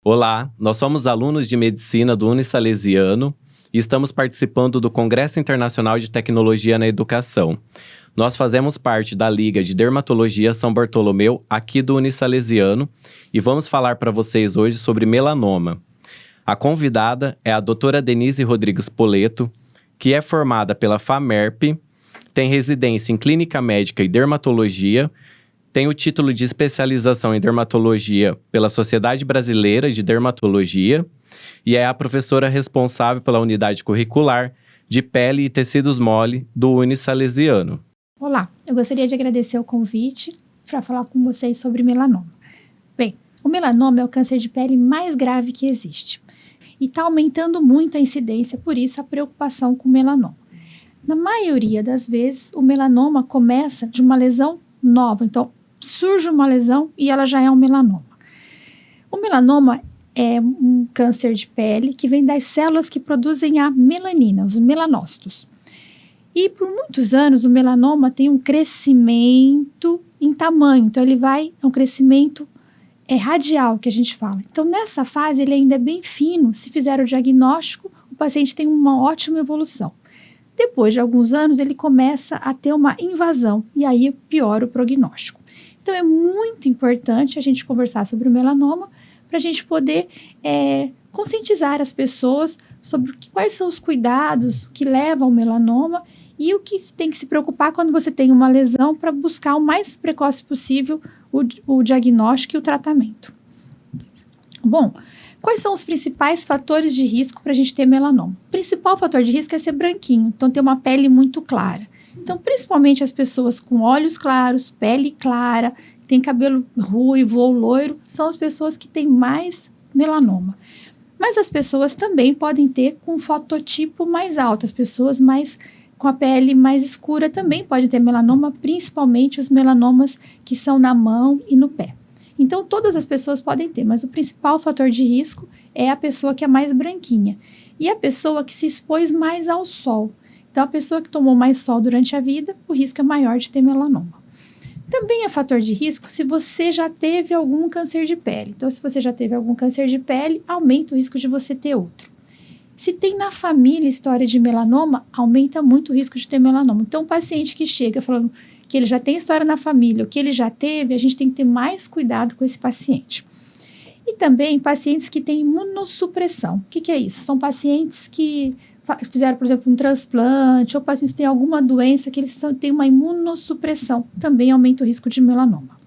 Olá, nós somos alunos de medicina do Unisalesiano e estamos participando do Congresso Internacional de Tecnologia na Educação. Nós fazemos parte da Liga de Dermatologia São Bartolomeu, aqui do Unisalesiano, e vamos falar para vocês hoje sobre melanoma. A convidada é a doutora Denise Rodrigues Poleto, que é formada pela FAMERP, tem residência em Clínica Médica e Dermatologia, tem o título de especialização em dermatologia pela Sociedade Brasileira de Dermatologia e é a professora responsável pela unidade curricular de pele e tecidos mole do Unisalesiano. Olá, eu gostaria de agradecer o convite para falar com vocês sobre melanoma. Bem, o melanoma é o câncer de pele mais grave que existe e está aumentando muito a incidência, por isso a preocupação com o melanoma. Na maioria das vezes, o melanoma começa de uma lesão nova, então surge uma lesão e ela já é um melanoma. O melanoma é um câncer de pele que vem das células que produzem a melanina, os melanócitos. E por muitos anos o melanoma tem um crescimento em tamanho, então é um crescimento radial que a gente fala. Então nessa fase ele ainda é bem fino, se fizer o diagnóstico o paciente tem uma ótima evolução. Depois de alguns anos ele começa a ter uma invasão e aí piora o prognóstico. Então é muito importante a gente conversar sobre o melanoma para a gente poder conscientizar as pessoas sobre quais são os cuidados que levam ao melanoma e o que tem que se preocupar quando você tem uma lesão para buscar o mais precoce possível o diagnóstico e o tratamento. Bom, quais são os principais fatores de risco para a gente ter melanoma? O principal fator de risco é ser branquinho, então ter uma pele muito clara. Então, principalmente as pessoas com olhos claros, pele clara, tem cabelo ruivo ou loiro, são as pessoas que têm mais melanoma. Mas as pessoas também podem ter com fototipo mais alto, as pessoas com a pele mais escura também podem ter melanoma, principalmente os melanomas que são na mão e no pé. Então, todas as pessoas podem ter, mas o principal fator de risco é a pessoa que é mais branquinha e a pessoa que se expôs mais ao sol. Então, a pessoa que tomou mais sol durante a vida, o risco é maior de ter melanoma. Também é fator de risco se você já teve algum câncer de pele. Então, se você já teve algum câncer de pele, aumenta o risco de você ter outro. Se tem na família história de melanoma, aumenta muito o risco de ter melanoma. Então, o paciente que chega falando que ele já tem história na família, o que ele já teve, a gente tem que ter mais cuidado com esse paciente. E também pacientes que têm imunossupressão. O que é isso? São pacientes que fizeram, por exemplo, um transplante, ou pacientes que têm alguma doença que eles têm uma imunossupressão, também aumenta o risco de melanoma.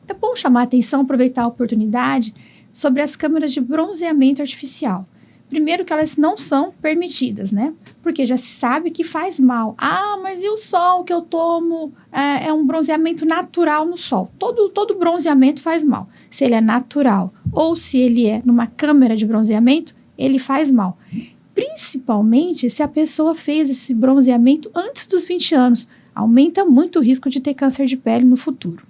É bom chamar a atenção, aproveitar a oportunidade, sobre as câmeras de bronzeamento artificial. Primeiro que elas não são permitidas, né? Porque já se sabe que faz mal. Ah, mas e o sol que eu tomo é um bronzeamento natural no sol. Todo bronzeamento faz mal. Se ele é natural ou se ele é numa câmera de bronzeamento, ele faz mal. Principalmente se a pessoa fez esse bronzeamento antes dos 20 anos. Aumenta muito o risco de ter câncer de pele no futuro.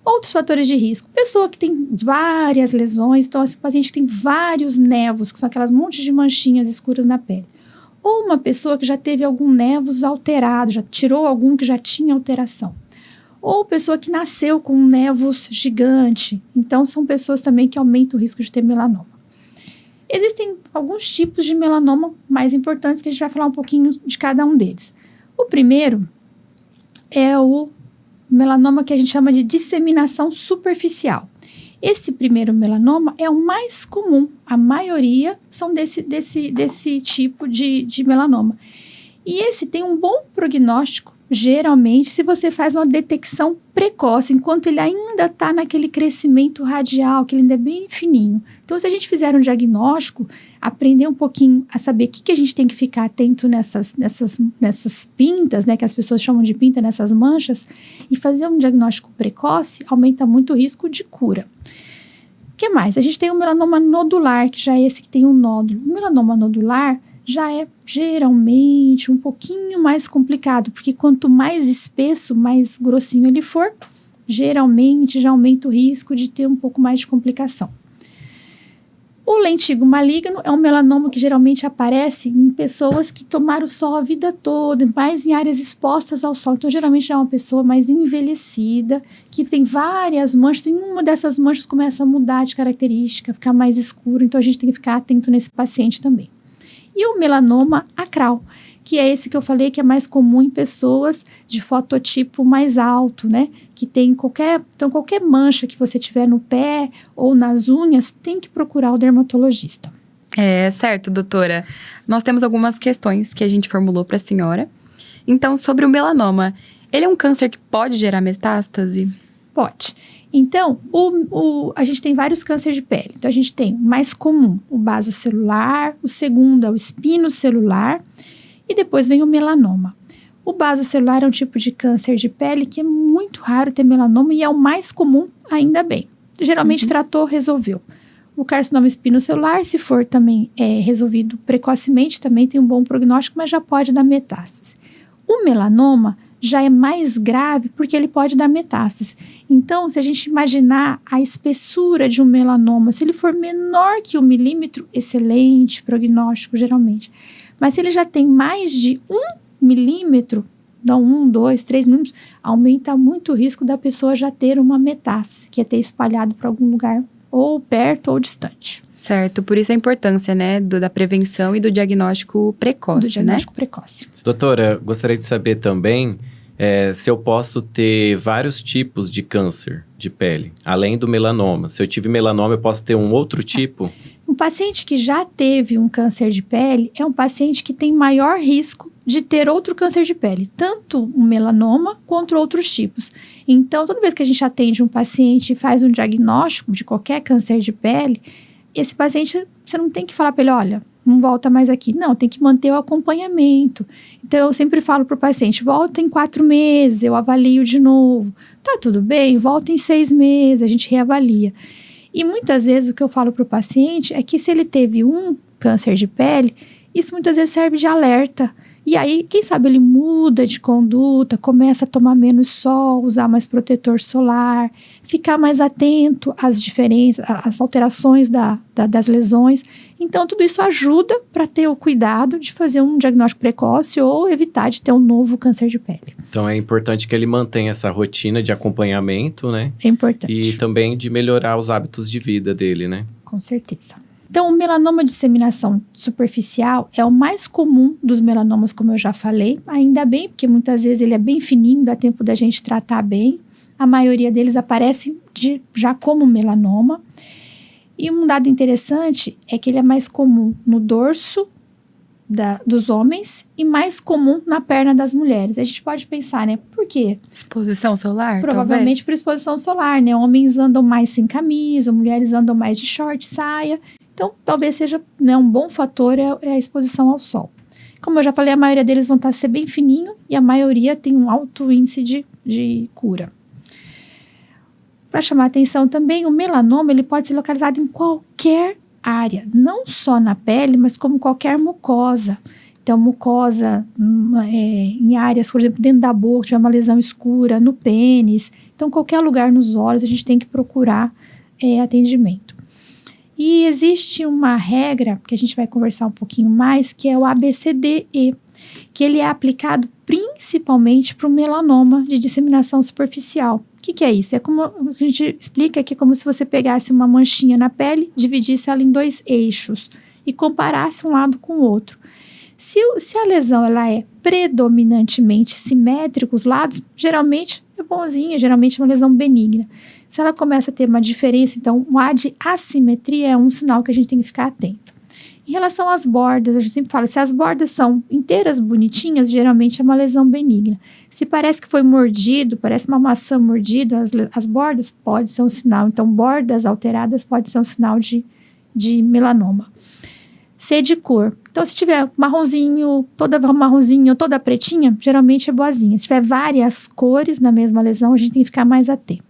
Outros fatores de risco. Pessoa que tem várias lesões, então esse paciente tem vários nevos, que são aquelas montes de manchinhas escuras na pele. Ou uma pessoa que já teve algum nevos alterado, já tirou algum que já tinha alteração. Ou pessoa que nasceu com um nevos gigante. Então são pessoas também que aumentam o risco de ter melanoma. Existem alguns tipos de melanoma mais importantes que a gente vai falar um pouquinho de cada um deles. O primeiro é o melanoma que a gente chama de disseminação superficial. Esse primeiro melanoma é o mais comum, a maioria são desse tipo de melanoma. E esse tem um bom prognóstico, geralmente, se você faz uma detecção precoce, enquanto ele ainda está naquele crescimento radial, que ele ainda é bem fininho. Então, se a gente fizer um diagnóstico, aprender um pouquinho a saber o que a gente tem que ficar atento nessas pintas, né, que as pessoas chamam de pinta, nessas manchas, e fazer um diagnóstico precoce, aumenta muito o risco de cura. O que mais? A gente tem o melanoma nodular, que já é esse que tem um nódulo. O melanoma nodular já é geralmente um pouquinho mais complicado, porque quanto mais espesso, mais grossinho ele for, geralmente já aumenta o risco de ter um pouco mais de complicação. O lentigo maligno é um melanoma que geralmente aparece em pessoas que tomaram sol a vida toda, mais em áreas expostas ao sol. Então, geralmente é uma pessoa mais envelhecida, que tem várias manchas, e uma dessas manchas começa a mudar de característica, ficar mais escuro. Então, a gente tem que ficar atento nesse paciente também. E o melanoma acral, que é esse que eu falei que é mais comum em pessoas de fototipo mais alto, né? Que tem qualquer mancha que você tiver no pé ou nas unhas, tem que procurar o dermatologista. Certo, doutora. Nós temos algumas questões que a gente formulou para a senhora. Então, sobre o melanoma, ele é um câncer que pode gerar metástase? Pode. Então, a gente tem vários cânceres de pele. Então, a gente tem o mais comum, o basocelular, o segundo é o espinocelular e depois vem o melanoma. O basocelular é um tipo de câncer de pele que é muito raro ter melanoma e é o mais comum, ainda bem. Geralmente tratou, resolveu. O carcinoma espinocelular, se for também resolvido precocemente, também tem um bom prognóstico, mas já pode dar metástase. O melanoma já é mais grave porque ele pode dar metástase. Então, se a gente imaginar a espessura de um melanoma, se ele for menor que 1 milímetro, excelente prognóstico geralmente. Mas se ele já tem mais de 1 milímetro, não 1, 2, 3 milímetros, aumenta muito o risco da pessoa já ter uma metástase, que é ter espalhado para algum lugar ou perto ou distante. Certo, por isso a importância, né, da prevenção e do diagnóstico precoce, Do diagnóstico precoce. Doutora, gostaria de saber também se eu posso ter vários tipos de câncer de pele, além do melanoma. Se eu tive melanoma, eu posso ter um outro tipo? Um paciente que já teve um câncer de pele é um paciente que tem maior risco de ter outro câncer de pele, tanto um melanoma quanto outros tipos. Então, toda vez que a gente atende um paciente e faz um diagnóstico de qualquer câncer de pele, esse paciente, você não tem que falar para ele, olha, não volta mais aqui. Não, tem que manter o acompanhamento. Então, eu sempre falo para o paciente, volta em 4 meses, eu avalio de novo. Tá tudo bem? Volta em 6 meses, a gente reavalia. E muitas vezes o que eu falo para o paciente é que se ele teve um câncer de pele, isso muitas vezes serve de alerta. E aí, quem sabe ele muda de conduta, começa a tomar menos sol, usar mais protetor solar, ficar mais atento às diferenças, às alterações das lesões. Então, tudo isso ajuda para ter o cuidado de fazer um diagnóstico precoce ou evitar de ter um novo câncer de pele. Então, é importante que ele mantenha essa rotina de acompanhamento, né? É importante. E também de melhorar os hábitos de vida dele, né? Com certeza. Então, o melanoma de disseminação superficial é o mais comum dos melanomas, como eu já falei. Ainda bem, porque muitas vezes ele é bem fininho, dá tempo da gente tratar bem. A maioria deles aparece já como melanoma. E um dado interessante é que ele é mais comum no dorso dos homens e mais comum na perna das mulheres. A gente pode pensar, né? Por quê? Exposição solar, Provavelmente por exposição solar, né? Homens andam mais sem camisa, mulheres andam mais de short, saia. Então, talvez seja, né, um bom fator a exposição ao sol. Como eu já falei, a maioria deles vão ser bem fininho e a maioria tem um alto índice de cura. Para chamar a atenção também, o melanoma ele pode ser localizado em qualquer área, não só na pele, mas como qualquer mucosa. Então, mucosa em áreas, por exemplo, dentro da boca, tiver uma lesão escura, no pênis. Então, qualquer lugar nos olhos, a gente tem que procurar atendimento. E existe uma regra, que a gente vai conversar um pouquinho mais, que é o ABCDE, que ele é aplicado principalmente para o melanoma de disseminação superficial. O que é isso? É como a gente explica que é como se você pegasse uma manchinha na pele, dividisse ela em 2 eixos e comparasse um lado com o outro. Se a lesão ela é predominantemente simétrica, os lados, geralmente é bonzinha, geralmente é uma lesão benigna. Se ela começa a ter uma diferença, então, um ar de assimetria é um sinal que a gente tem que ficar atento. Em relação às bordas, a gente sempre fala, se as bordas são inteiras, bonitinhas, geralmente é uma lesão benigna. Se parece que foi mordido, parece uma maçã mordida, as bordas, pode ser um sinal. Então, bordas alteradas pode ser um sinal de melanoma. C de cor. Então, se tiver marronzinho, toda pretinha, geralmente é boazinha. Se tiver várias cores na mesma lesão, a gente tem que ficar mais atento.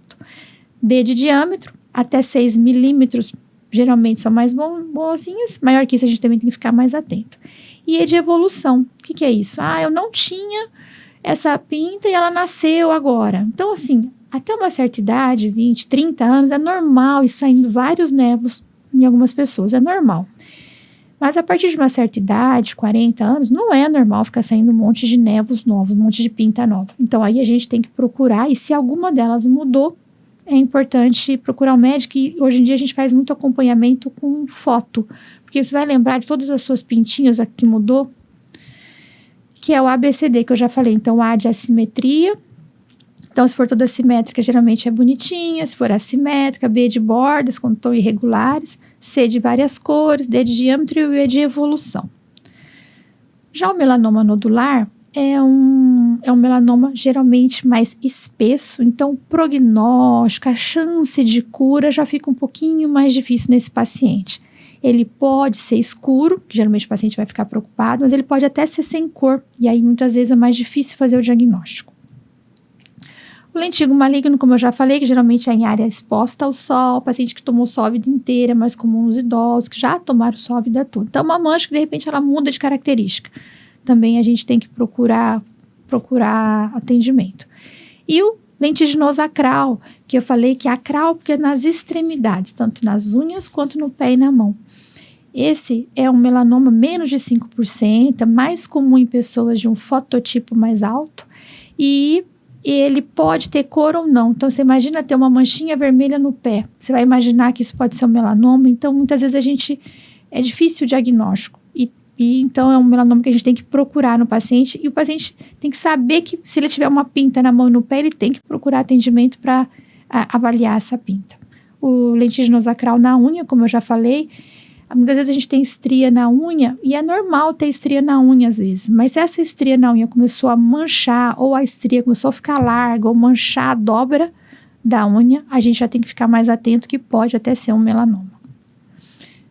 D de diâmetro, até 6 milímetros, geralmente são mais boazinhas. Maior que isso, a gente também tem que ficar mais atento. E E de evolução. O que é isso? Eu não tinha essa pinta e ela nasceu agora. Então, assim, até uma certa idade, 20, 30 anos, é normal ir saindo vários nervos em algumas pessoas, é normal. Mas a partir de uma certa idade, 40 anos, não é normal ficar saindo um monte de névoos novos, um monte de pinta nova. Então, aí a gente tem que procurar, e se alguma delas mudou, é importante procurar um médico, e hoje em dia a gente faz muito acompanhamento com foto, porque você vai lembrar de todas as suas pintinhas que mudou, que é o ABCD, que eu já falei. Então, A de assimetria. Então, se for toda assimétrica, geralmente é bonitinha. Se for assimétrica, B de bordas, quando estão irregulares. C de várias cores, D de diâmetro e o E de evolução. Já o melanoma nodular é um melanoma geralmente mais espesso. Então, o prognóstico, a chance de cura já fica um pouquinho mais difícil nesse paciente. Ele pode ser escuro, que geralmente o paciente vai ficar preocupado, mas ele pode até ser sem cor. E aí, muitas vezes, é mais difícil fazer o diagnóstico. O lentígo maligno, como eu já falei, que geralmente é em área exposta ao sol, paciente que tomou sol a vida inteira, mais comum nos idosos, que já tomaram sol a vida toda. Então, uma mancha que, de repente, ela muda de característica. Também a gente tem que procurar atendimento. E o lentiginoso acral, que eu falei que é acral porque é nas extremidades, tanto nas unhas quanto no pé e na mão. Esse é um melanoma menos de 5%, é mais comum em pessoas de um fototipo mais alto, e ele pode ter cor ou não. Então, você imagina ter uma manchinha vermelha no pé. Você vai imaginar que isso pode ser um melanoma. Então, muitas vezes é difícil o diagnóstico. E então, é um melanoma que a gente tem que procurar no paciente. E o paciente tem que saber que se ele tiver uma pinta na mão e no pé, ele tem que procurar atendimento para avaliar essa pinta. O lentiginoso acral na unha, como eu já falei, muitas vezes a gente tem estria na unha, e é normal ter estria na unha às vezes, mas se essa estria na unha começou a manchar, ou a estria começou a ficar larga, ou manchar a dobra da unha, a gente já tem que ficar mais atento, que pode até ser um melanoma.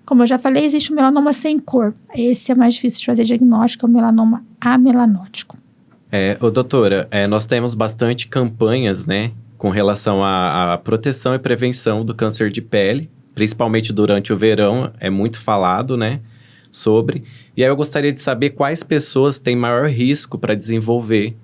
Como eu já falei, existe um melanoma sem cor. Esse é mais difícil de fazer diagnóstico, é o melanoma amelanótico. Doutora, nós temos bastante campanhas, né, com relação à proteção e prevenção do câncer de pele, principalmente durante o verão, é muito falado, né, sobre. E aí eu gostaria de saber quais pessoas têm maior risco para desenvolver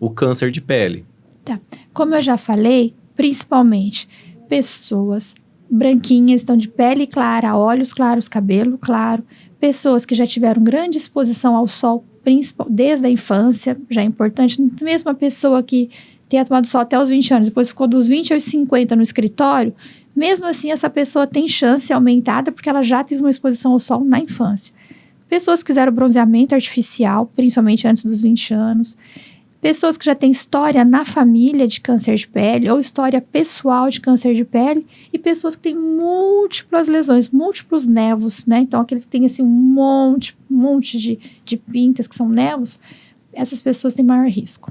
o câncer de pele. Tá. Como eu já falei, principalmente pessoas branquinhas, então de pele clara, olhos claros, cabelo claro, pessoas que já tiveram grande exposição ao sol, desde a infância, já é importante, mesmo a pessoa que tenha tomado sol até os 20 anos, depois ficou dos 20 aos 50 no escritório, mesmo assim, essa pessoa tem chance aumentada porque ela já teve uma exposição ao sol na infância. Pessoas que fizeram bronzeamento artificial, principalmente antes dos 20 anos. Pessoas que já têm história na família de câncer de pele ou história pessoal de câncer de pele. E pessoas que têm múltiplas lesões, múltiplos névos, né? Então, aqueles que têm assim, um monte de pintas que são névos, essas pessoas têm maior risco.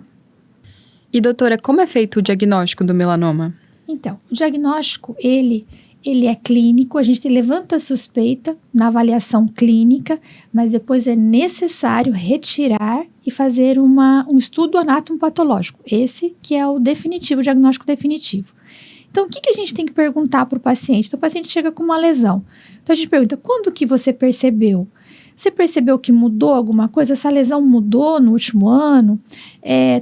E, doutora, como é feito o diagnóstico do melanoma? Então, o diagnóstico, ele é clínico, a gente levanta a suspeita na avaliação clínica, mas depois é necessário retirar e fazer um estudo anatomopatológico. Esse que é o definitivo, o diagnóstico definitivo. Então, o que a gente tem que perguntar para o paciente? Então, o paciente chega com uma lesão. Então, a gente pergunta, quando que você percebeu? Você percebeu que mudou alguma coisa? Essa lesão mudou no último ano?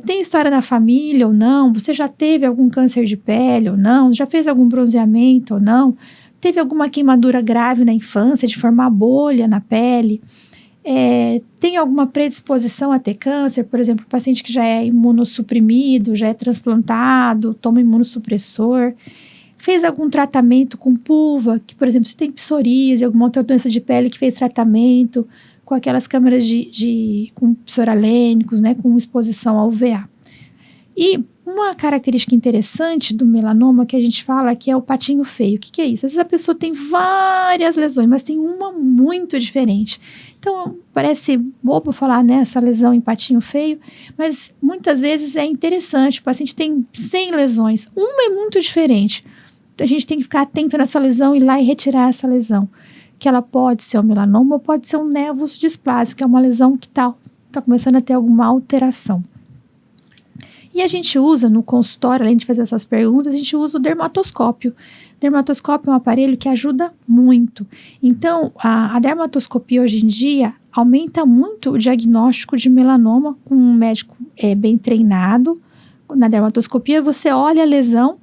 Tem história na família ou não? Você já teve algum câncer de pele ou não? Já fez algum bronzeamento ou não? Teve alguma queimadura grave na infância de formar bolha na pele? Tem alguma predisposição a ter câncer? Por exemplo, o paciente que já é imunossuprimido, já é transplantado, toma imunossupressor. Fez algum tratamento com pulva, que, por exemplo, se tem psoríase, alguma outra doença de pele que fez tratamento com aquelas câmeras com psoralênicos, né, com exposição ao UVA. E uma característica interessante do melanoma que a gente fala que é o patinho feio. O que é isso? Às vezes a pessoa tem várias lesões, mas tem uma muito diferente. Então, parece bobo falar nessa lesão em patinho feio, mas muitas vezes é interessante. O paciente tem 100 lesões, uma é muito diferente. A gente tem que ficar atento nessa lesão, ir lá e retirar essa lesão. Que ela pode ser um melanoma ou pode ser um nevus displásico, que é uma lesão que tá começando a ter alguma alteração. E a gente usa no consultório, além de fazer essas perguntas, a gente usa o dermatoscópio. O dermatoscópio é um aparelho que ajuda muito. Então, a dermatoscopia hoje em dia aumenta muito o diagnóstico de melanoma com um médico bem treinado. Na dermatoscopia, você olha a lesão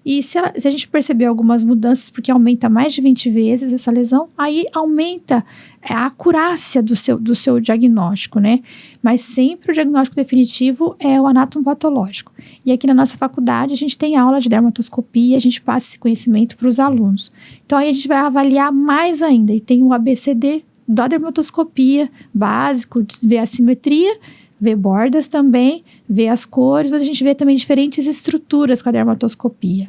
E se a gente perceber algumas mudanças, porque aumenta mais de 20 vezes essa lesão, aí aumenta a acurácia do seu diagnóstico, né? Mas sempre o diagnóstico definitivo é o anatomopatológico. E aqui na nossa faculdade a gente tem aula de dermatoscopia, a gente passa esse conhecimento para os alunos. Então aí a gente vai avaliar mais ainda, e tem o ABCD da dermatoscopia básico, ver a simetria, ver bordas também, ver as cores, mas a gente vê também diferentes estruturas com a dermatoscopia.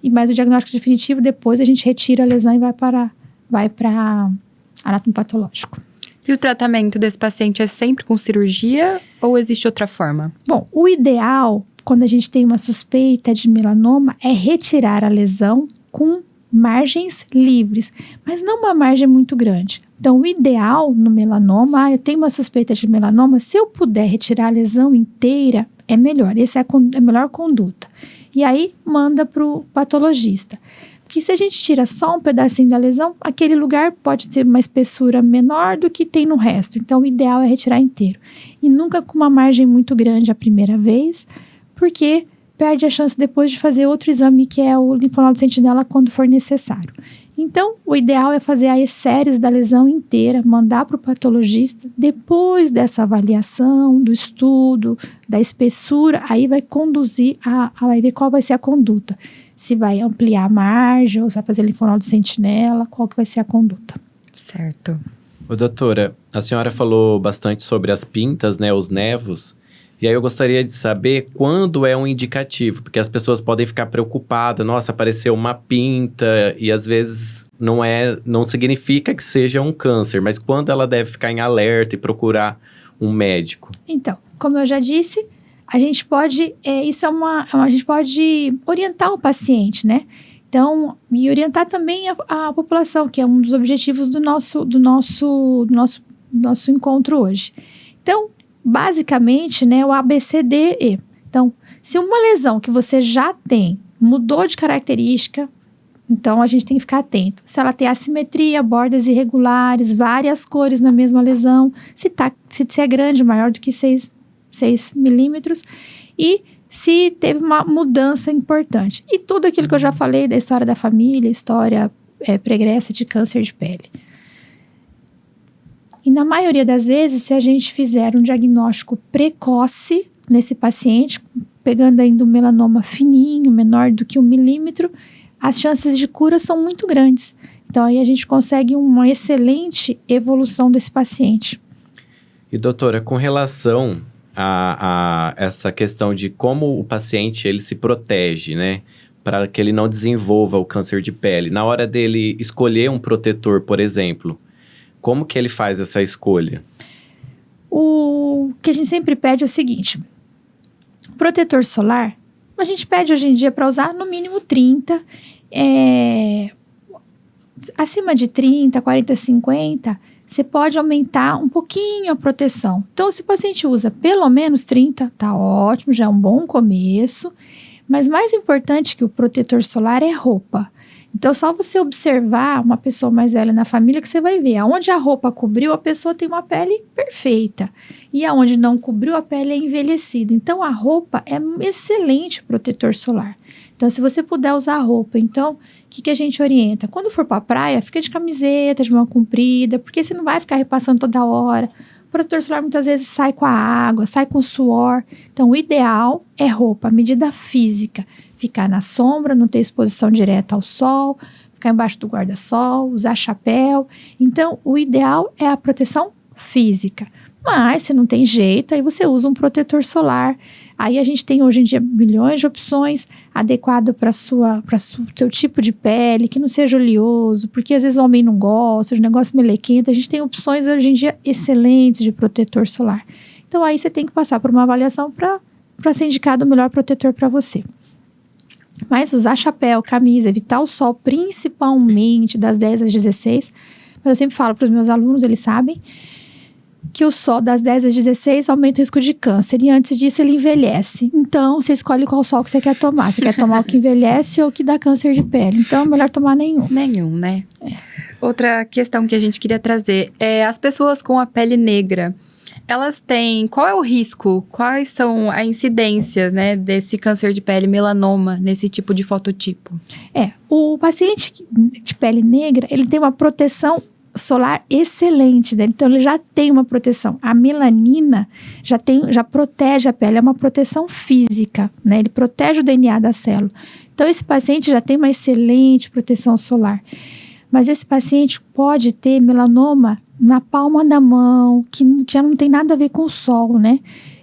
Mas o diagnóstico definitivo, depois a gente retira a lesão e vai para anatomopatológico. E o tratamento desse paciente é sempre com cirurgia ou existe outra forma? Bom, o ideal, quando a gente tem uma suspeita de melanoma, é retirar a lesão com margens livres, mas não uma margem muito grande. Então, o ideal no melanoma, eu tenho uma suspeita de melanoma, se eu puder retirar a lesão inteira, é melhor. Essa é a melhor conduta. E aí, manda para o patologista. Porque se a gente tira só um pedacinho da lesão, aquele lugar pode ter uma espessura menor do que tem no resto. Então, o ideal é retirar inteiro. E nunca com uma margem muito grande a primeira vez, porque perde a chance depois de fazer outro exame, que é o linfonodo sentinela, quando for necessário. Então, o ideal é fazer a exéres da lesão inteira, mandar para o patologista, depois dessa avaliação, do estudo, da espessura, aí vai conduzir, vai ver qual vai ser a conduta. Se vai ampliar a margem, ou se vai fazer linfonodo sentinela, qual que vai ser a conduta. Certo. Ô, doutora, a senhora falou bastante sobre as pintas, né, os nevos. E aí eu gostaria de saber quando é um indicativo, porque as pessoas podem ficar preocupadas, nossa, apareceu uma pinta, e às vezes não significa que seja um câncer, mas quando ela deve ficar em alerta e procurar um médico? Então, como eu já disse, a gente pode, a gente pode orientar o paciente, né? Então, e orientar também a população, que é um dos objetivos do nosso encontro hoje. Então, basicamente, né, o ABCDE. Então, se uma lesão que você já tem mudou de característica, então a gente tem que ficar atento. Se ela tem assimetria, bordas irregulares, várias cores na mesma lesão, se é grande, maior do que 6 milímetros, e se teve uma mudança importante. E tudo aquilo que eu já falei da história da família, história pregressa de câncer de pele. E na maioria das vezes, se a gente fizer um diagnóstico precoce nesse paciente, pegando ainda um melanoma fininho, menor do que 1 milímetro, as chances de cura são muito grandes. Então, aí a gente consegue uma excelente evolução desse paciente. E doutora, com relação a essa questão de como o paciente ele se protege, né? Para que ele não desenvolva o câncer de pele. Na hora dele escolher um protetor, por exemplo, como que ele faz essa escolha? O que a gente sempre pede é o seguinte: protetor solar, a gente pede hoje em dia para usar no mínimo 30, acima de 30, 40, 50, você pode aumentar um pouquinho a proteção. Então, se o paciente usa pelo menos 30, tá ótimo, já é um bom começo. Mas mais importante que o protetor solar é roupa. Então, só você observar uma pessoa mais velha na família que você vai ver. Aonde a roupa cobriu, a pessoa tem uma pele perfeita. E aonde não cobriu, a pele é envelhecida. Então, a roupa é um excelente protetor solar. Então, se você puder usar a roupa, então, o que a gente orienta? Quando for para a praia, fica de camiseta, de manga comprida, porque você não vai ficar repassando toda hora. O protetor solar muitas vezes sai com a água, sai com o suor. Então, o ideal é roupa, medida física. Ficar na sombra, não ter exposição direta ao sol, ficar embaixo do guarda-sol, usar chapéu. Então, o ideal é a proteção física. Mas, se não tem jeito, aí você usa um protetor solar. Aí a gente tem hoje em dia milhões de opções adequado para seu tipo de pele, que não seja oleoso, porque às vezes o homem não gosta de negócio melequento. A gente tem opções hoje em dia excelentes de protetor solar. Então, aí você tem que passar por uma avaliação para ser indicado o melhor protetor para você. Mas usar chapéu, camisa, evitar o sol, principalmente das 10 às 16. Mas eu sempre falo para os meus alunos, eles sabem, que o sol das 10 às 16 aumenta o risco de câncer. E antes disso, ele envelhece. Então, você escolhe qual sol que você quer tomar. Você quer tomar o que envelhece ou o que dá câncer de pele. Então, é melhor tomar nenhum. Nenhum, né? Outra questão que a gente queria trazer é as pessoas com a pele negra. elas têm... Qual é o risco? Quais são as incidências, né, desse câncer de pele melanoma nesse tipo de fototipo? O paciente de pele negra, ele tem uma proteção solar excelente, né? Então ele já tem uma proteção. A melanina já protege a pele, é uma proteção física, né? Ele protege o DNA da célula. Então esse paciente já tem uma excelente proteção solar. Mas esse paciente pode ter melanoma na palma da mão, que já não tem nada a ver com o sol, né?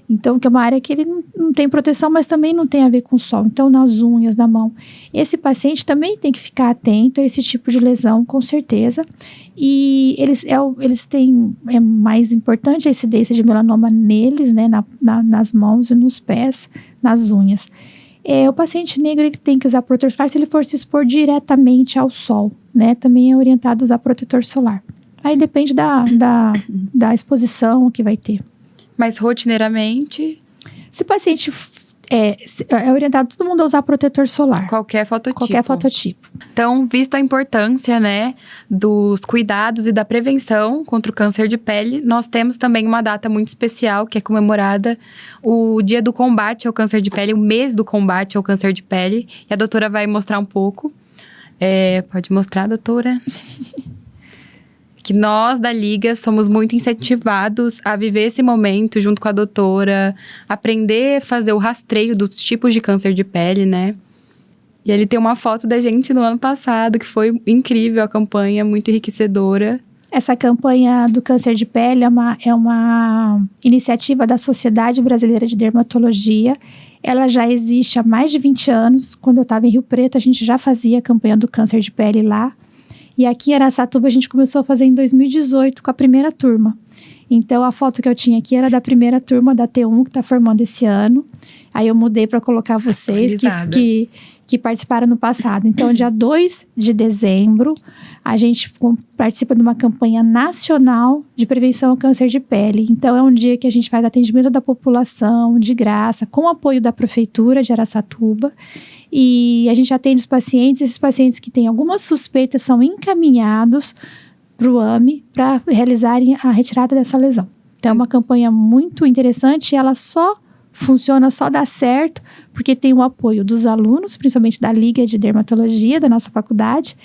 Então, que é uma área que ele não tem proteção, mas também não tem a ver com o sol. Então, nas unhas da mão. Esse paciente também tem que ficar atento a esse tipo de lesão, com certeza. E eles têm, é mais importante a incidência de melanoma neles, né? Nas mãos e nos pés, nas unhas. O paciente negro, ele tem que usar protetor solar se ele for se expor diretamente ao sol, né? Também é orientado a usar protetor solar. Aí depende da exposição que vai ter. Mas rotineiramente... Se o paciente é orientado todo mundo a usar protetor solar. Qualquer fototipo. Qualquer fototipo. Então, visto a importância, né, dos cuidados e da prevenção contra o câncer de pele, nós temos também uma data muito especial, que é comemorada o Dia do Combate ao Câncer de Pele, o mês do combate ao câncer de pele. E a doutora vai mostrar um pouco. Pode mostrar, doutora? Que nós, da Liga, somos muito incentivados a viver esse momento junto com a doutora, aprender a fazer o rastreio dos tipos de câncer de pele, né? E ele tem uma foto da gente no ano passado, que foi incrível, a campanha, muito enriquecedora. Essa campanha do câncer de pele é uma iniciativa da Sociedade Brasileira de Dermatologia. Ela já existe há mais de 20 anos. Quando eu estava em Rio Preto, a gente já fazia a campanha do câncer de pele lá. E aqui em Araçatuba a gente começou a fazer em 2018 com a primeira turma. Então a foto que eu tinha aqui era da primeira turma da T1 que está formando esse ano. Aí eu mudei para colocar vocês que participaram no passado. Então dia 2 de dezembro a gente participa de uma campanha nacional de prevenção ao câncer de pele. Então é um dia que a gente faz atendimento da população de graça, com apoio da Prefeitura de Araçatuba. E a gente atende os pacientes, esses pacientes que têm alguma suspeita são encaminhados para o AME para realizarem a retirada dessa lesão. Então é uma campanha muito interessante e ela só funciona, só dá certo, porque tem o apoio dos alunos, principalmente da Liga de Dermatologia da nossa faculdade,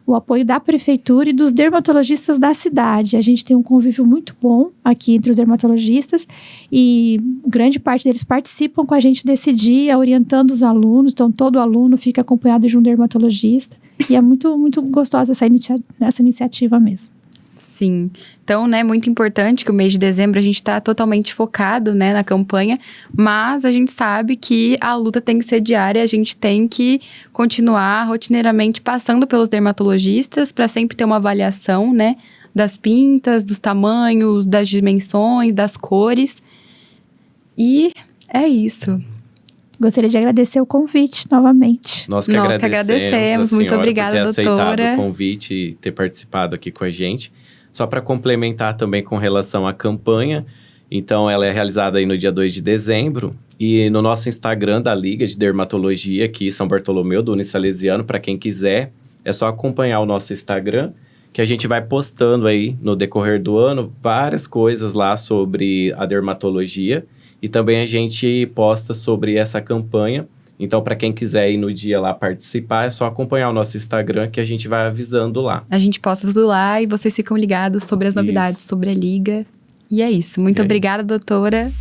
o apoio da prefeitura e dos dermatologistas da cidade. A gente tem um convívio muito bom aqui entre os dermatologistas e grande parte deles participam com a gente desse dia, orientando os alunos. Então, todo aluno fica acompanhado de um dermatologista e é muito, muito gostosa essa iniciativa mesmo. Sim. Então, né, muito importante que o mês de dezembro a gente está totalmente focado, né, na campanha, mas a gente sabe que a luta tem que ser diária, a gente tem que continuar rotineiramente passando pelos dermatologistas para sempre ter uma avaliação, né, das pintas, dos tamanhos, das dimensões, das cores. E é isso. Gostaria de agradecer o convite novamente. Nós que agradecemos. Muito obrigada, por ter doutora. aceitado o convite e ter participado aqui com a gente. Só para complementar também com relação à campanha, então ela é realizada aí no dia 2 de dezembro e no nosso Instagram da Liga de Dermatologia aqui em São Bartolomeu, do Unisalesiano, para quem quiser, é só acompanhar o nosso Instagram, que a gente vai postando aí no decorrer do ano várias coisas lá sobre a dermatologia e também a gente posta sobre essa campanha. Então, para quem quiser ir no dia lá participar, é só acompanhar o nosso Instagram que a gente vai avisando lá. A gente posta tudo lá e vocês ficam ligados sobre as novidades, sobre a Liga. E é isso. Muito obrigada, doutora.